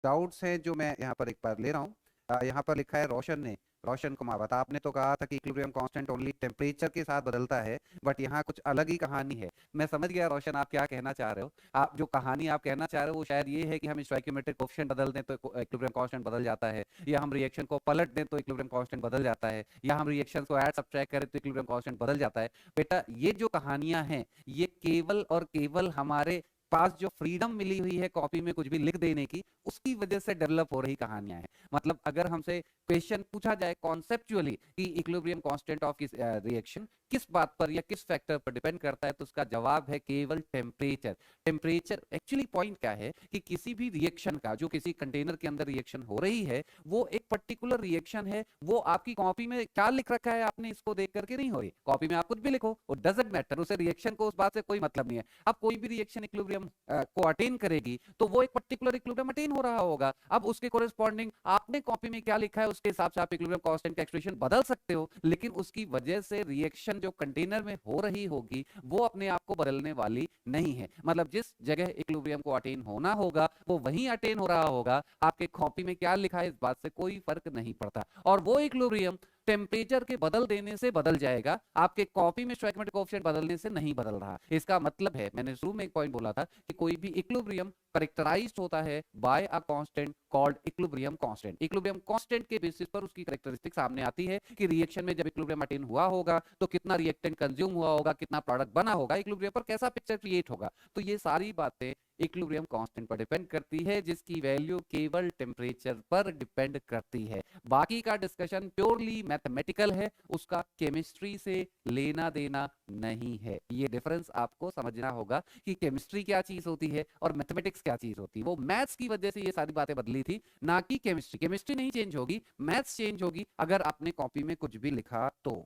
Doubts हैं जो मैं यहाँ पर एक बार ले रहा हूँ। यहाँ पर लिखा है रोशन ने, रोशन कुमार बता, आपने तो कहा था कि इक्विलिब्रियम कांस्टेंट ओनली टेम्परेचर के साथ बदलता है, बट यहाँ कुछ अलग ही कहानी है। मैं समझ गया रोशन आप क्या कहना चाह रहे हो। आप जो कहानी आप कहना चाह रहे हो वो शायद ये है कि हम स्टोइकियोमेट्रिक कोएफिशिएंट बदल दें तो इक्विलिब्रियम कांस्टेंट बदल जाता है, या हम रिएक्शन को पलट दें तो इक्विलिब्रियम कांस्टेंट बदल जाता है, या हम रिएक्शंस को ऐड सब्ट्रैक्ट करें तो इक्विलिब्रियम कांस्टेंट बदल जाता है। बेटा ये जो कहानियां हैं ये केवल और केवल हमारे पास जो फ्रीडम मिली हुई है कॉपी में कुछ भी लिख देने की, उसकी वजह से डेवलप हो रही कहानियां हैं। मतलब अगर हमसे क्वेश्चन पूछा जाए कॉन्सेप्चुअली कि इक्विलिब्रियम कांस्टेंट ऑफ किस रिएक्शन किस बात पर या किस फैक्टर पर डिपेंड करता है, तो उसका जवाब है केवल टेम्परेचर। टेम्परेचर एक्चुअली पॉइंट क्या है कि किसी भी रिएक्शन का, जो किसी कंटेनर के अंदर रिएक्शन हो रही है, वो एक पर्टिकुलर रिएक्शन है, वो आपकी कॉपी में क्या लिख रखा है आपने इसको देख करके नहीं हो रही। कॉपी में आप कुछ भी लिखो वो डजंट मैटर, उसे रिएक्शन को उस बात से कोई मतलब नहीं है। अब कोई भी रिएक्शन इक्विलिब्रियम को अटेन करेगी तो वो एक पर्टिकुलर इक्विलिब्रियम अटेन हो रहा होगा। अब उसके कोरेस्पॉन्डिंग आपने कॉपी में क्या लिखा है उसके हिसाब से आप इक्विलिब्रियम कांस्टेंट का एक्सप्रेशन बदल सकते हो, लेकिन उसकी वजह से रिएक्शन जो कंटेनर में हो रही होगी वो अपने आप को बदलने वाली नहीं है। मतलब जिस जगह इक्विलिब्रियम को अटेन होना होगा वो वहीं अटेन हो रहा होगा, आपके कॉपी में क्या लिखा है इस बात से कोई फर्क नहीं पड़ता। और वो इक्विलिब्रियम टेम्परेचर के बदल देने से बदल जाएगा, आपके कॉपी में स्टोइकियोमेट्रिक कोएफिशिएंट बदलने से नहीं बदल रहा। इसका मतलब है, मैंने शुरू में एक पॉइंट बोला था कि कोई भी इक्विलिब्रियम करेक्टराइज्ड होता है by a constant called equilibrium constant. Equilibrium constant के बेसिस पर उसकी कैरेक्टरिस्टिक सामने आती है कि रिएक्शन में जब इक्विलिब्रियम अटेन हुआ होगा तो कितना रिएक्टेंट कंज्यूम हुआ होगा, कितना प्रोडक्ट बना होगा, इक्विलिब्रियम पर कैसा पिक्चर क्रिएट होगा। तो ये सारी बातें इक्विलिब्रियम कांस्टेंट पर डिपेंड करती है, जिसकी वैल्यू केवल टेम्परेचर पर डिपेंड करती है। बाकी का डिस्कशन प्योरली मैथमेटिकल है, उसका केमिस्ट्री से लेना देना नहीं है। ये डिफरेंस आपको समझना होगा कि केमिस्ट्री क्या चीज होती है और मैथमेटिक्स क्या चीज होती है। वो मैथ्स की वजह से ये सारी बातें बदली थी, ना कि केमिस्ट्री। केमिस्ट्री नहीं चेंज होगी, मैथ्स चेंज होगी अगर आपने कॉपी में कुछ भी लिखा तो।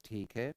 ठीक है।